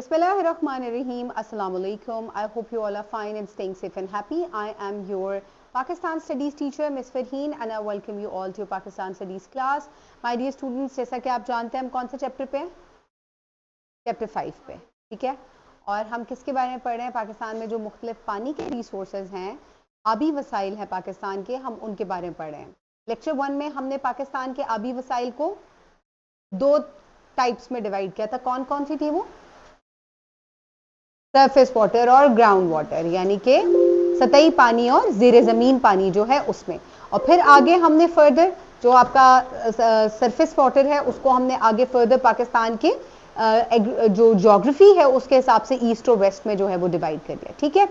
Bismillahirrahmanirrahim. Assalamu alaikum. I hope you all are fine and staying safe and happy. I am your Pakistan Studies teacher, Miss Farheen, and I welcome you all to your Pakistan Studies class. My dear students, जैसा कि आप जानते हैं हम कौन सा chapter पे हैं? चैप्टर 5 पे, ठीक है। और हम किसके बारे में पढ़ रहे हैं? पाकिस्तान में जो मुख्तलिफ पानी के रिसोर्सेज हैं, आबी वसाइल हैं पाकिस्तान के, हम उनके बारे में पढ़ रहे हैं। लेक्चर 1 में हमने पाकिस्तान के आबी वसाइल को दो टाइप्स में डिवाइड किया था। कौन कौन सी थी वो? सरफेस वाटर और ग्राउंड वाटर, यानी कि सतही पानी और ज़ेरे ज़मीन पानी जो है उसमें। और फिर आगे हमने फर्दर जो आपका सरफेस वाटर है उसको हमने आगे फर्दर पाकिस्तान के जो ज्योग्राफी है उसके हिसाब से ईस्ट और वेस्ट में जो है वो डिवाइड कर दिया, ठीक है।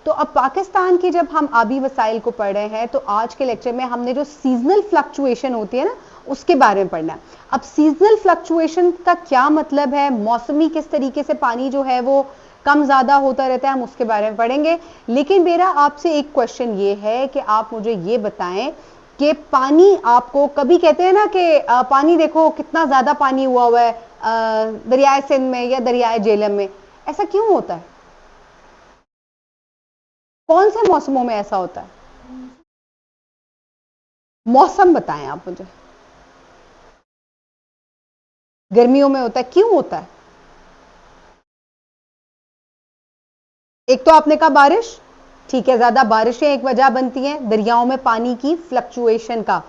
तो अब पाकिस्तान की जब हम आबी वसाइल को पढ़ रहे हैं तो आज के लेक्चर में हमने जो सीजनल फ्लक्चुएशन होती है ना उसके बारे में पढ़ना है। अब सीजनल फ्लक्चुएशन का क्या मतलब है, मौसमी किस तरीके से पानी जो है वो कम ज्यादा होता रहता है, हम उसके बारे में पढ़ेंगे। लेकिन मेरा आपसे एक क्वेश्चन ये है कि आप मुझे ये बताएं कि पानी आपको कभी कहते हैं ना कि पानी देखो कितना ज्यादा पानी हुआ है दरियाए सिंध में या दरियाए झेलम में, ऐसा क्यों होता है? कौन से मौसमों में ऐसा होता है? मौसम बताएं आप मुझे। गर्मियों में होता है, क्यों होता है? एक तो आपने कहा बारिश, ठीक है, ज्यादा बारिशें एक वजह बनती हैं दरियाओं में पानी की फ्लक्चुएशन का।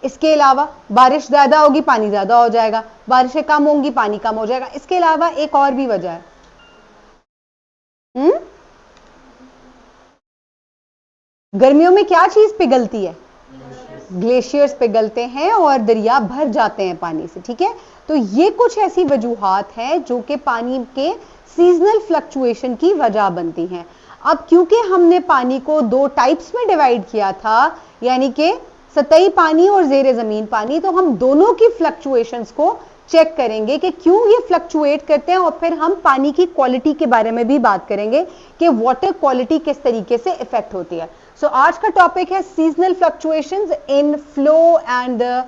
इसके अलावा बारिश ज्यादा होगी पानी ज्यादा हो जाएगा, बारिशें कम होंगी पानी कम हो जाएगा। इसके अलावा एक और भी वजह है। गर्मियों में क्या चीज पिघलती है? ग्लेशियर्स पिघलते हैं और दरिया भर जाते हैं पानी से, ठीक है। तो ये कुछ ऐसी वजूहात हैं जो कि पानी के सीजनल फ्लक्चुएशन की वजह बनती हैं। अब क्योंकि हमने पानी को दो टाइप्स में डिवाइड किया था, यानी कि सतही पानी और ज़ेरे ज़मीन पानी, तो हम दोनों की फ्लक्चुएशंस को चेक करेंगे कि क्यों ये फ्लक्चुएट करते हैं। और फिर हम पानी की क्वालिटी के बारे में भी बात करेंगे कि वाटर क्वालिटी किस तरीके से इफेक्ट होती है। सो आज का टॉपिक है seasonal fluctuations in flow and the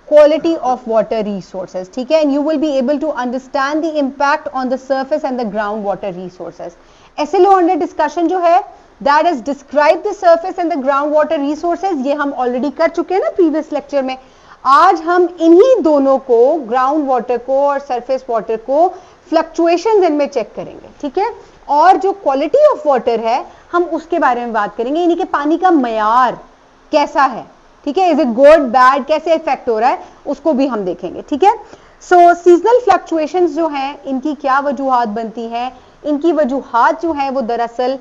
quality of water resources, ठीक है। and you will be able to understand the impact on the surface and the groundwater resources. SLO under discussion जो है that is describe the surface and the groundwater resources, ये हम already कर चुके हैं ना previous lecture में। आज हम इन्हीं दोनों को, ग्राउंड वाटर को और सरफेस वाटर को, फ्लक्चुएशन इनमें चेक करेंगे, ठीक है। और जो क्वालिटी ऑफ वाटर है हम उसके बारे में बात करेंगे, यानी कि पानी का मयार कैसा है, ठीक है। इज इट गुड बैड, कैसे इफेक्ट हो रहा है उसको भी हम देखेंगे, ठीक है। सो सीजनल फ्लक्चुएशंस जो हैं इनकी क्या वजूहात बनती हैं? इनकी वजूहात जो है वो दरअसल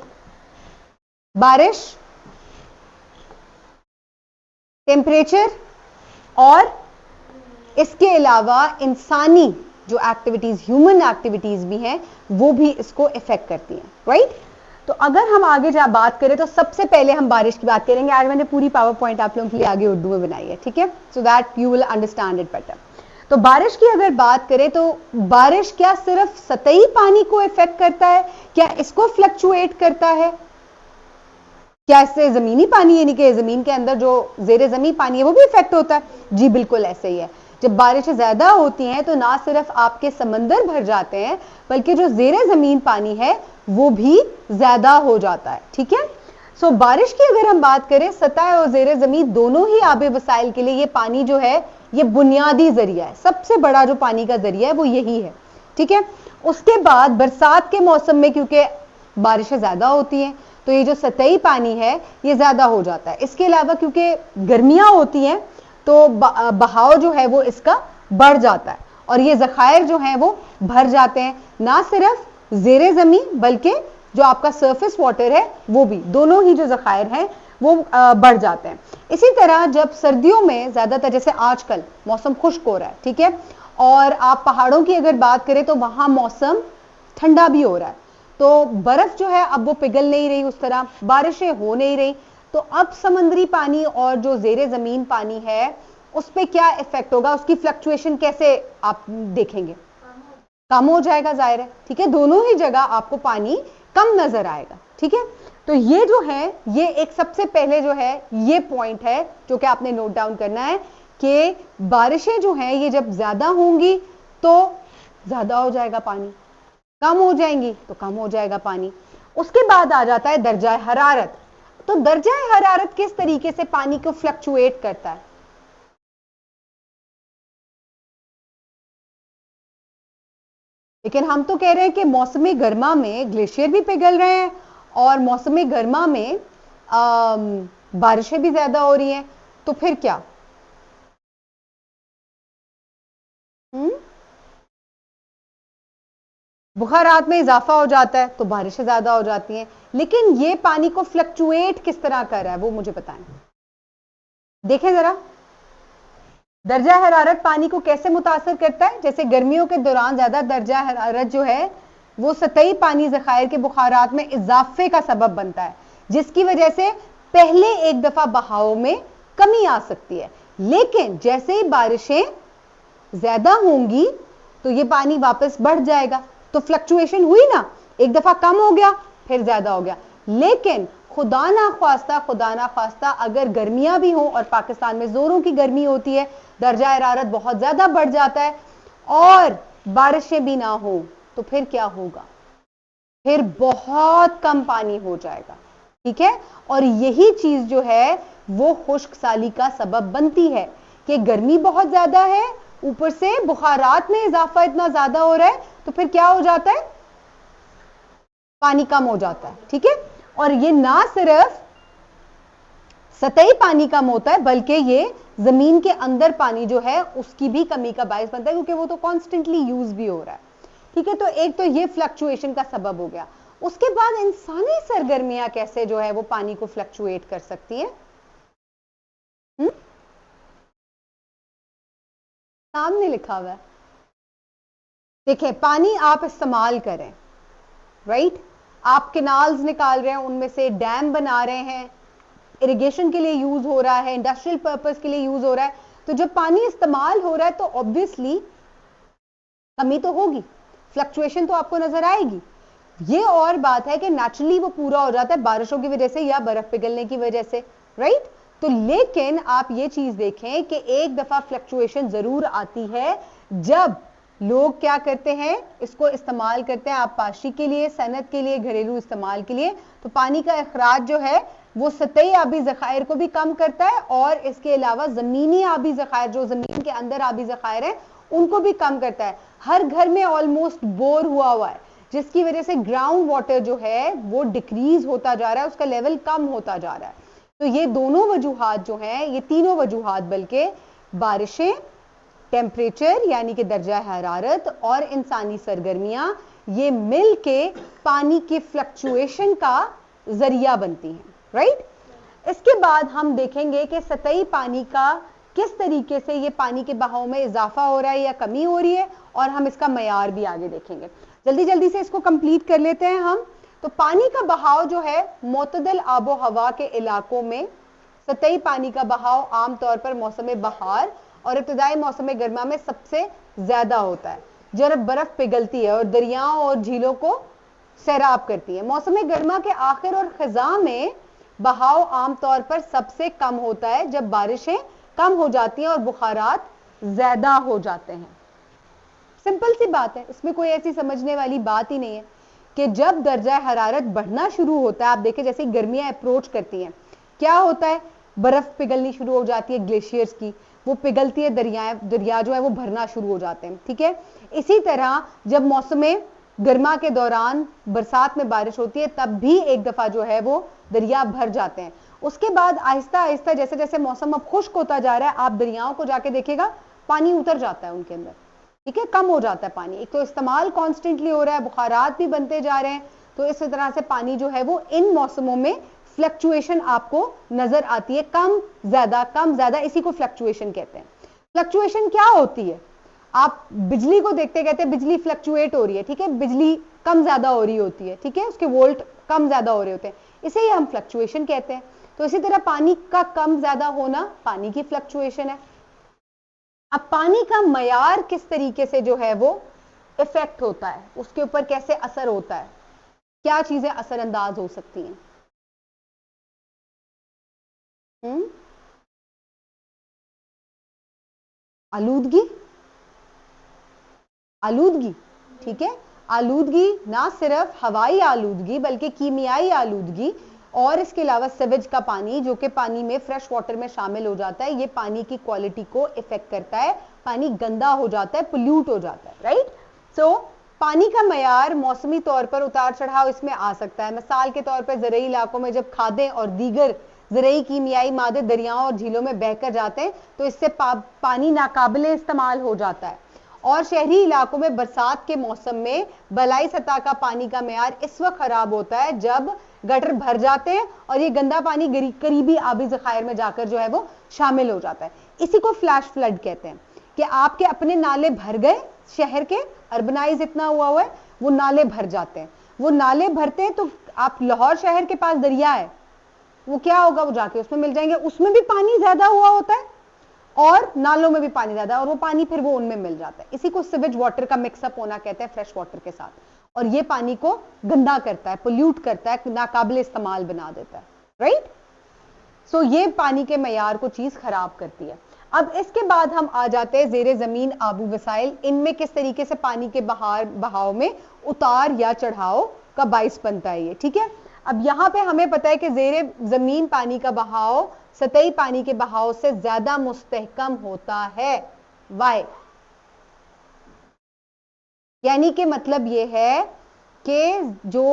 बारिश, टेम्परेचर और इसके अलावा इंसानी जो एक्टिविटीज, ह्यूमन एक्टिविटीज भी हैं वो भी इसको इफेक्ट करती हैं, राइट। तो अगर हम आगे जब बात करें तो सबसे पहले हम बारिश की बात करेंगे। आज मैंने पूरी पावर पॉइंट आप लोगों के लिए आगे उर्दू में बनाई है, ठीक है, so that you will understand it better. तो बारिश की अगर बात करें तो बारिश क्या सिर्फ सतही पानी को इफेक्ट करता है? क्या इसको फ्लक्चुएट करता है? क्या इससे जमीनी पानी, यानी कि जमीन के अंदर जो ज़ेरे ज़मीन पानी है वो भी इफेक्ट होता है? जी बिल्कुल ऐसे ही है। जब बारिशें ज्यादा होती हैं तो ना सिर्फ आपके समंदर भर जाते हैं बल्कि जो ज़ेरे ज़मीन पानी है वो भी ज्यादा हो जाता है, ठीक है। सो बारिश की अगर हम बात करें, सतह और ज़ेरे ज़मीन दोनों ही आबे वसाइल के लिए ये पानी जो है ये बुनियादी जरिया है, सबसे बड़ा जो पानी का जरिया है वो यही है, ठीक है। उसके बाद बरसात के मौसम में क्योंकि बारिशें ज्यादा होती हैं तो ये जो सतही पानी है ये ज्यादा हो जाता है। इसके अलावा क्योंकि गर्मियां होती हैं तो बहाव जो है वो इसका बढ़ जाता है और ये जखायर जो है वो भर जाते हैं, ना सिर्फ ज़ेरे ज़मीन बल्कि जो आपका सरफेस वाटर है वो भी, दोनों ही जो जखायर हैं वो बढ़ जाते हैं। इसी तरह जब सर्दियों में ज्यादातर, जैसे आजकल मौसम खुश्क हो रहा है, ठीक है, और आप पहाड़ों की अगर बात करें तो वहां मौसम ठंडा भी हो रहा है, तो बर्फ जो है अब वो पिघल नहीं रही उस तरह, बारिशें हो नहीं रही, तो अब समंदरी पानी और जो ज़ेरे ज़मीन पानी है उस पर क्या इफेक्ट होगा, उसकी फ्लक्चुएशन कैसे आप देखेंगे? कम हो जाएगा, जाहिर है, ठीक है। दोनों ही जगह आपको पानी कम नजर आएगा, ठीक है। तो ये जो है ये एक सबसे पहले जो है ये पॉइंट है जो कि आपने नोट डाउन करना है कि बारिशें जो हैं ये जब ज्यादा होंगी तो ज्यादा हो जाएगा पानी, कम हो जाएंगी तो कम हो जाएगा पानी। उसके बाद आ जाता है दर्जा हरारत। तो दर्जा हरारत किस तरीके से पानी को फ्लक्चुएट करता है? लेकिन हम तो कह रहे हैं कि मौसमी गर्मा में ग्लेशियर भी पिघल रहे हैं और मौसमी गर्मा में बारिशें भी ज्यादा हो रही हैं, तो फिर क्या? बुखारात में इजाफा हो जाता है तो बारिशें ज्यादा हो जाती हैं। लेकिन ये पानी को फ्लक्चुएट किस तरह कर रहा है वो मुझे बताएं। देखें जरा, दर्जा हरारत पानी को कैसे मुतासर करता है? जैसे गर्मियों के दौरान ज्यादा दर्जा हरारत जो है वो सतही पानी जखायर के बुखारात में इजाफे का सबब बनता है, जिसकी वजह से पहले एक दफा बहाव में कमी आ सकती है। लेकिन जैसे ही बारिशें ज्यादा होंगी तो ये पानी वापस बढ़ जाएगा। तो फ्लक्चुएशन हुई ना, एक दफा कम हो गया फिर ज्यादा हो गया। लेकिन खुदा ना ख्वास्ता अगर गर्मियां भी हों और पाकिस्तान में जोरों की गर्मी होती है, दर्जा हरारत बहुत ज्यादा बढ़ जाता है और बारिशें भी ना हो, तो फिर क्या होगा? फिर बहुत कम पानी हो जाएगा। ठीक है, और यही चीज जो है वो खुश्क साली का सबब बनती है कि गर्मी बहुत ज्यादा है, ऊपर से बुखारात में इजाफा इतना ज्यादा हो रहा है, तो फिर क्या हो जाता है? पानी कम हो जाता है। ठीक है, और ये ना सिर्फ सतही पानी कम होता है बल्कि ये जमीन के अंदर पानी जो है उसकी भी कमी का बायस बनता है, क्योंकि वो तो कॉन्स्टेंटली यूज भी हो रहा है। ठीक है, तो एक तो ये फ्लक्चुएशन का सबब हो गया। उसके बाद इंसानी सरगर्मियां कैसे जो है वो पानी को फ्लक्चुएट कर सकती है? सामने लिखा हुआ है, देखिए पानी आप इस्तेमाल करें, राइट? आप केनाल्स निकाल रहे हैं, उनमें से डैम बना रहे हैं, इरिगेशन के लिए यूज हो रहा है, इंडस्ट्रियल पर्पस के लिए यूज हो रहा है। तो जब पानी इस्तेमाल हो रहा है तो ऑब्वियसली कमी तो होगी, फ्लक्चुएशन तो आपको नजर आएगी। ये और बात है कि नेचुरली वो पूरा हो जाता है बारिशों की वजह से या बर्फ पिघलने की वजह से, राइट? तो लेकिन आप ये चीज देखें कि एक दफा फ्लक्चुएशन जरूर आती है जब लोग क्या करते हैं, इसको इस्तेमाल करते हैं आबपाशी के लिए, सनत के लिए, घरेलू इस्तेमाल के लिए। तो पानी का अखराज जो है वो सतही आबी जखायर को भी कम करता है और इसके अलावा जमीनी आबी जखायर, जो जमीन के अंदर आबी जखायर है, उनको भी कम करता है। हर घर में ऑलमोस्ट बोर हुआ है, जिसकी वजह से ग्राउंड वाटर जो है वो डिक्रीज होता जा रहा है, उसका लेवल कम होता जा रहा है। तो ये दोनों वजूहात जो हैं, ये तीनों वजूहात बल्कि बारिशें, टेम्परेचर यानी कि दर्जा हरारत और इंसानी सरगर्मियां, ये मिल के पानी के फ्लक्चुएशन का जरिया बनती हैं, राइट? इसके बाद हम देखेंगे कि सतही पानी का किस तरीके से ये पानी के बहाव में इजाफा हो रहा है या कमी हो रही है, और हम इसका मयार भी आगे देखेंगे। जल्दी जल्दी से इसको कंप्लीट कर लेते हैं हम। तो पानी का बहाव जो है मोतदल आबो हवा के इलाकों में, सतही पानी का बहाव आमतौर पर मौसम बहार और इब्तदाई मौसम गर्मा में सबसे ज्यादा होता है, जब बर्फ पिघलती है और दरियाओं और झीलों को सैराब करती है। मौसम गर्मा के आखिर और खजा में बहाव आमतौर पर सबसे कम होता है जब बारिशें कम हो जाती हैं और बुखारात ज्यादा हो जाते हैं। सिंपल सी बात है, इसमें कोई ऐसी समझने वाली बात ही नहीं है कि जब दर्जा हरारत बढ़ना शुरू होता है, आप देखें जैसे गर्मियां अप्रोच करती हैं, क्या होता है? बर्फ पिघलनी शुरू हो जाती है, ग्लेशियर्स की वो पिघलती है, दरिया जो है वो भरना शुरू हो जाते हैं। ठीक है, इसी तरह जब मौसम गर्मा के दौरान बरसात में बारिश होती है तब भी एक दफा जो है वो दरिया भर जाते हैं। उसके बाद आहिस्ता आहिस्ता जैसे जैसे मौसम अब खुश्क होता जा रहा है, आप दरियाओं को जाके देखिएगा पानी उतर जाता है उनके अंदर। ठीक है, कम हो जाता है पानी। एक तो इस्तेमाल कॉन्स्टेंटली हो रहा है, बुखारात भी बनते जा रहे हैं, तो इस तरह से पानी जो है वो इन मौसमों में फ्लक्चुएशन आपको नजर आती है, कम ज्यादा, इसी को फ्लक्चुएशन कहते हैं। फ्लक्चुएशन क्या होती है? आप बिजली को देखते कहते हैं बिजली फ्लक्चुएट हो रही है, ठीक है, बिजली कम ज्यादा हो रही होती है, ठीक है, उसके वोल्ट कम ज्यादा हो रहे होते हैं, इसे ही हम फ्लक्चुएशन कहते हैं। तो इसी तरह पानी का कम ज्यादा होना पानी की फ्लक्चुएशन है। अब पानी का मयार किस तरीके से जो है वो इफेक्ट होता है, उसके ऊपर कैसे असर होता है, क्या चीजें असरअंदाज हो सकती हैं? हम्म, आलूदगी, आलूदगी, ठीक है, आलूदगी, ना सिर्फ हवाई आलूदगी बल्कि कीमियाई आलूदगी और इसके अलावा सीवेज का पानी जो कि पानी में फ्रेश वाटर में शामिल हो जाता है, ये पानी की क्वालिटी को इफेक्ट करता है, पानी गंदा हो जाता है, पोल्यूट हो जाता है, राइट। सो पानी का मयार मौसमी तौर पर उतार चढ़ाव इसमें आ सकता है। मिसाल के तौर पर ज़रई इलाकों में जब खादें और दीगर ज़रई कीमियाई मादे दरियाओं और झीलों में बहकर जाते हैं तो इससे पानी नाकाबिले इस्तेमाल हो जाता है। और शहरी इलाकों में बरसात के मौसम में बलाई सतह का पानी का मयार इस वक्त खराब होता है जब गटर भर जाते हैं और ये गंदा पानी करीबी आबी ज़खायर में जाकर जो है वो शामिल हो जाता है। इसी को फ्लैश फ्लड कहते हैं कि आपके अपने नाले भर गए, शहर के अर्बनाइज इतना हुआ है, वो नाले भर जाते हैं। वो नाले भरते हैं तो आप लाहौर शहर के पास दरिया है, वो क्या होगा, वो जाके उसमें मिल जाएंगे, उसमें भी पानी ज्यादा हुआ होता है और नालों में भी पानी ज्यादा, और वो पानी फिर वो उनमें मिल जाता है। इसी को सिवेज वाटर का मिक्सअप होना कहते हैं फ्रेश वाटर के साथ, और ये पानी को गंदा करता है, पोल्यूट करता है, नाकाबिले इस्तेमाल बना देता है, राइट। सो ये पानी के मयार को चीज खराब करती है। अब इसके बाद हम आ जाते हैं जेरे जमीन आबू वसाइल, इनमें किस तरीके से पानी के बहाव में उतार या चढ़ाव का बाइस बनता है ये, ठीक है। अब यहां पे हमें पता है कि जेरे जमीन पानी का बहाव सतही पानी के बहाव से ज्यादा मुस्तहकम होता है। वाई? यानी कि मतलब ये है कि जो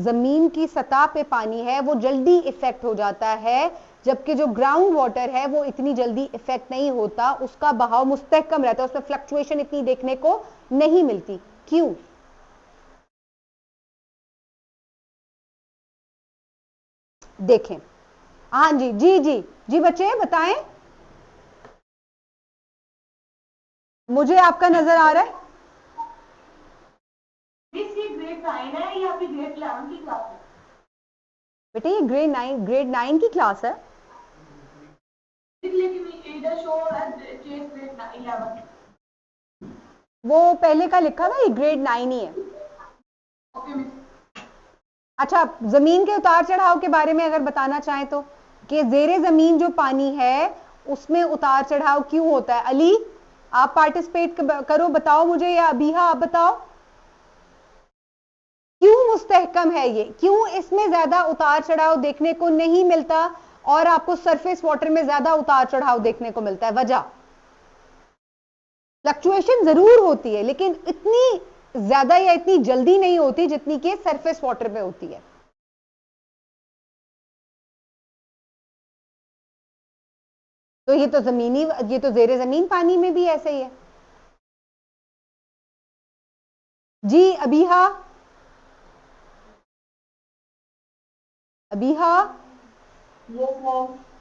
जमीन की सतह पे पानी है वो जल्दी इफेक्ट हो जाता है, जबकि जो ग्राउंड वाटर है वो इतनी जल्दी इफेक्ट नहीं होता, उसका बहाव मुस्तहकम रहता है, उसमें फ्लक्चुएशन इतनी देखने को नहीं मिलती। क्यों? देखें, हाँ जी जी जी जी बच्चे बताएं, मुझे आपका नजर आ रहा है? ग्रेड 9 है या फिर ग्रेड 11 की क्लास है? बेटे ये ग्रेड 9 की क्लास है। वो पहले का लिखा था, ये ग्रेड 9 ही है। अच्छा, जमीन के उतार चढ़ाव के बारे में अगर बताना चाहें तो, कि जेरे जमीन जो पानी है उसमें उतार चढ़ाव क्यों होता है? अली आप पार्टिसिपेट करो, बताओ मुझे, या अबीहा आप बताओ, क्यों मुस्तहकम है ये, क्यों इसमें ज्यादा उतार चढ़ाव देखने को नहीं मिलता और आपको सरफेस वाटर में ज्यादा उतार चढ़ाव देखने को मिलता है? वजह, फ्लक्चुएशन जरूर होती है लेकिन इतनी ज्यादा या इतनी जल्दी नहीं होती जितनी कि सरफेस वाटर पे होती है। तो ये तो ये तो जेरे जमीन पानी में भी ऐसे ही है। जी अबीहा, अबीहा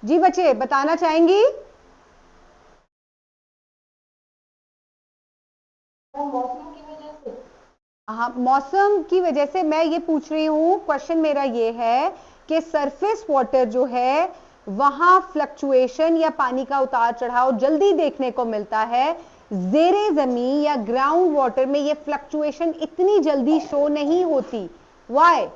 जी बच्चे बताना चाहेंगी? मौसम की वजह से, हाँ, मौसम की वजह से मैं ये पूछ रही हूं, क्वेश्चन मेरा ये है कि सरफेस वाटर जो है वहां फ्लक्चुएशन या पानी का उतार चढ़ाव जल्दी देखने को मिलता है, जेरे जमीन या ग्राउंड वाटर में ये फ्लक्चुएशन इतनी जल्दी शो नहीं होती। वाई?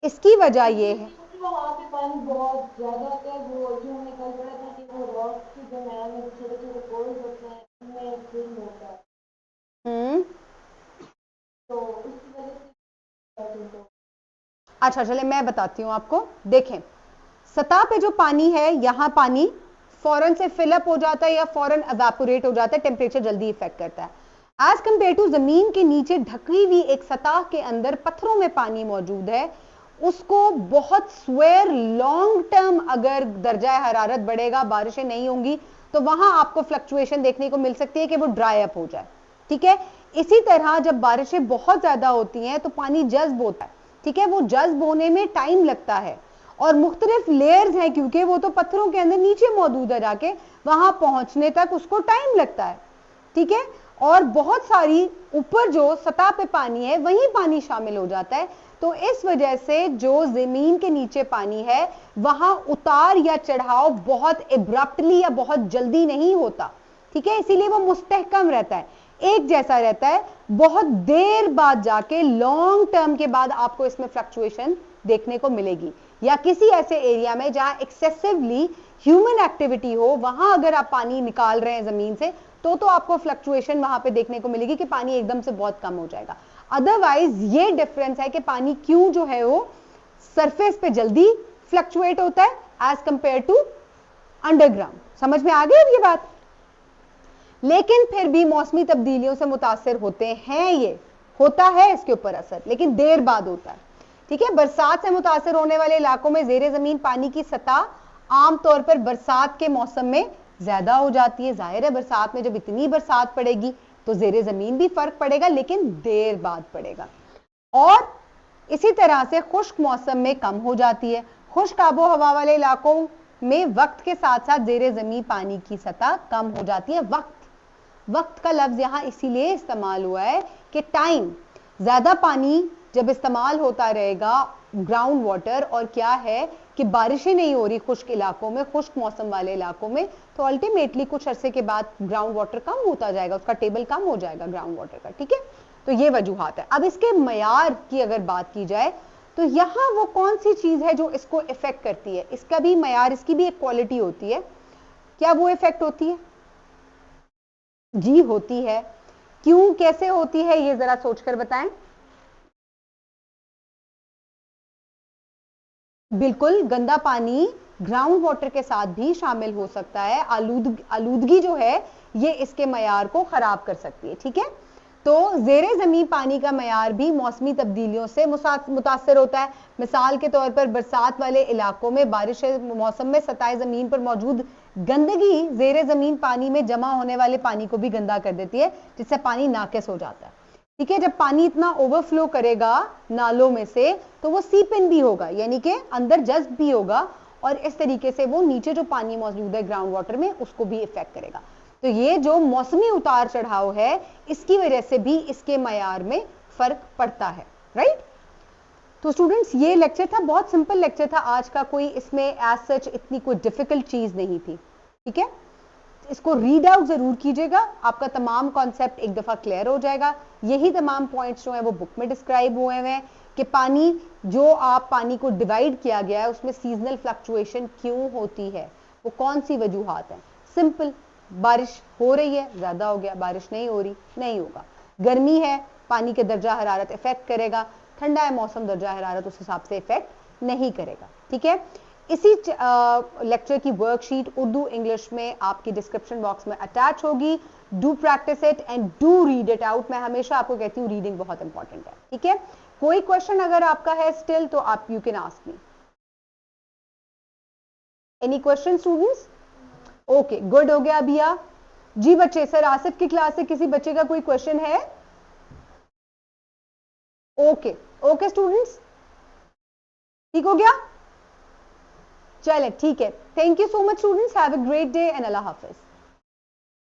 इसकी वजह ये है, वहाँ पे पानी बहुत ज्यादा होता है, वो जो हमने कल पढ़ा था कि वो रॉक की जो मैदान में छोटे छोटे पोल्स होते हैं उनमें फिल्म होता है, तो उसकी वजह से। अच्छा चले मैं बताती हूं आपको। देखें, सतह पे जो पानी है, यहां पानी फौरन से फिलअप हो जाता है या फौरन एवेपोरेट हो जाता है, टेम्परेचर जल्दी इफेक्ट करता है। एज कंपेयर टू जमीन के नीचे ढकी हुई एक सतह के अंदर पत्थरों में पानी मौजूद है, उसको बहुत स्वेर लॉन्ग टर्म अगर दर्जा हरारत बढ़ेगा, बारिशें नहीं होंगी, तो वहां आपको फ्लक्चुएशन देखने को मिल सकती है कि वो ड्राई अप हो जाए, ठीक है। इसी तरह जब बारिशें बहुत ज्यादा होती हैं तो पानी जज्ब होता है, ठीक है, वो जज्ब होने में टाइम लगता है और मुख्तलिफ लेयर्स हैं क्योंकि वो तो पत्थरों के अंदर नीचे मौजूद है, जाके वहां पहुंचने तक उसको टाइम लगता है, ठीक है। और बहुत सारी ऊपर जो सतह पे पानी है वहीं पानी शामिल हो जाता है, तो इस वजह से जो जमीन के नीचे पानी है वहां उतार या चढ़ाव बहुत एब्रप्टली या बहुत जल्दी नहीं होता, ठीक है, इसीलिए वो मुस्तहकम रहता है, एक जैसा रहता है। बहुत देर बाद जाके लॉन्ग टर्म के बाद आपको इसमें फ्लक्चुएशन देखने को मिलेगी, या किसी ऐसे एरिया में जहां एक्सेसिवली ह्यूमन एक्टिविटी हो, वहां अगर आप पानी निकाल रहे हैं जमीन से तो आपको फ्लक्चुएशन वहां पे देखने को मिलेगी कि पानी एकदम से बहुत कम हो जाएगा। अदरवाइज ये डिफरेंस है कि पानी क्यों जो है वो सरफेस पे जल्दी फ्लक्चुएट होता है एज कंपेयर टू अंडरग्राउंड। समझ में आ गई अब ये बात? लेकिन फिर भी मौसमी तब्दीलियों से मुतासिर होते हैं, ये होता है इसके ऊपर असर, लेकिन देर बाद होता है। ठीक है, बरसात से मुतासिर होने वाले इलाकों में जेरे जमीन पानी की सतह आमतौर पर बरसात के मौसम में ज्यादा हो जाती है। जाहिर है बरसात में जब इतनी बरसात पड़ेगी तो जेरे जमीन भी फर्क पड़ेगा, लेकिन देर बाद पड़ेगा। और इसी तरह से खुश्क मौसम में कम हो जाती है। खुश्क आबो हवा वाले इलाकों में वक्त के साथ साथ जेरे जमीन पानी की सतह कम हो जाती है। वक्त का लफ्ज यहां इसीलिए इस्तेमाल हुआ है कि टाइम, ज्यादा पानी जब इस्तेमाल होता रहेगा ग्राउंड वाटर, और क्या है कि बारिशें नहीं हो रही खुश्क इलाकों में, खुश्क मौसम वाले इलाकों में, तो अल्टीमेटली कुछ अरसे के बाद ग्राउंड वाटर कम होता जाएगा, उसका टेबल कम हो जाएगा ग्राउंड वाटर का। ठीक है, तो ये वजूहात है। अब इसके मयार की अगर बात की जाए तो यहां वो कौन सी चीज है जो इसको इफेक्ट करती है? इसका भी मयार, इसकी भी एक क्वालिटी होती है। क्या वो इफेक्ट होती है? जी होती है। क्यों, कैसे होती है, ये जरा सोचकर बताएं। बिल्कुल, गंदा पानी ग्राउंड वाटर के साथ भी शामिल हो सकता है। आलूदगी जो है ये इसके मयार को खराब कर सकती है। ठीक है, तो जेरे जमीन पानी का मयार भी मौसमी तब्दीलियों से मुतासर होता है। मिसाल के तौर पर बरसात वाले इलाकों में बारिश मौसम में सतह जमीन पर मौजूद गंदगी जेरे जमीन पानी में जमा होने वाले पानी को भी गंदा कर देती है, जिससे पानी नाकिस हो जाता है। ठीक है, जब पानी इतना ओवरफ्लो करेगा नालों में से तो वो सीप इन भी होगा, यानी कि अंदर जज्ब भी होगा, और इस तरीके से वो नीचे जो पानी मौजूद है ग्राउंड वाटर में उसको भी इफेक्ट करेगा। तो ये जो मौसमी उतार चढ़ाव है इसकी वजह से भी इसके मयार में फर्क पड़ता है। राइट, तो स्टूडेंट्स ये लेक्चर था, बहुत सिंपल लेक्चर था आज का, कोई इसमें एज सच इतनी कोई डिफिकल्ट चीज नहीं थी। ठीक है, इसको रीड आउट जरूर कीजिएगा, आपका तमाम कॉन्सेप्ट एक दफा क्लियर हो जाएगा। यही तमाम पॉइंट्स जो है वो बुक में डिस्क्राइब हुए हैं कि पानी जो आप पानी को डिवाइड किया गया है उसमें सीजनल फ्लक्चुएशन क्यों होती है, वो कौन सी वजूहात है। सिंपल, बारिश हो रही है ज्यादा हो गया, बारिश नहीं हो रही नहीं होगा। गर्मी है, पानी के दर्जा हरारत इफेक्ट करेगा, ठंडा है मौसम, दर्जा हरारत उस हिसाब से इफेक्ट नहीं करेगा। ठीक है, इसी लेक्चर की वर्कशीट उर्दू इंग्लिश में आपकी डिस्क्रिप्शन बॉक्स में अटैच होगी। Do practice it and do read it out. मैं हमेशा आपको कहती हूँ रीडिंग बहुत इंपॉर्टेंट है। ठीक है, कोई क्वेश्चन अगर आपका है स्टिल तो आप you can ask me. Any question students? Okay, good, हो गया अभिया जी। बच्चे, सर आसिफ की क्लास से किसी बच्चे का कोई क्वेश्चन है? ओके ओके स्टूडेंट्स, ठीक हो गया? चले ठीक है, thank you so much students, have a great day and Allah Hafiz.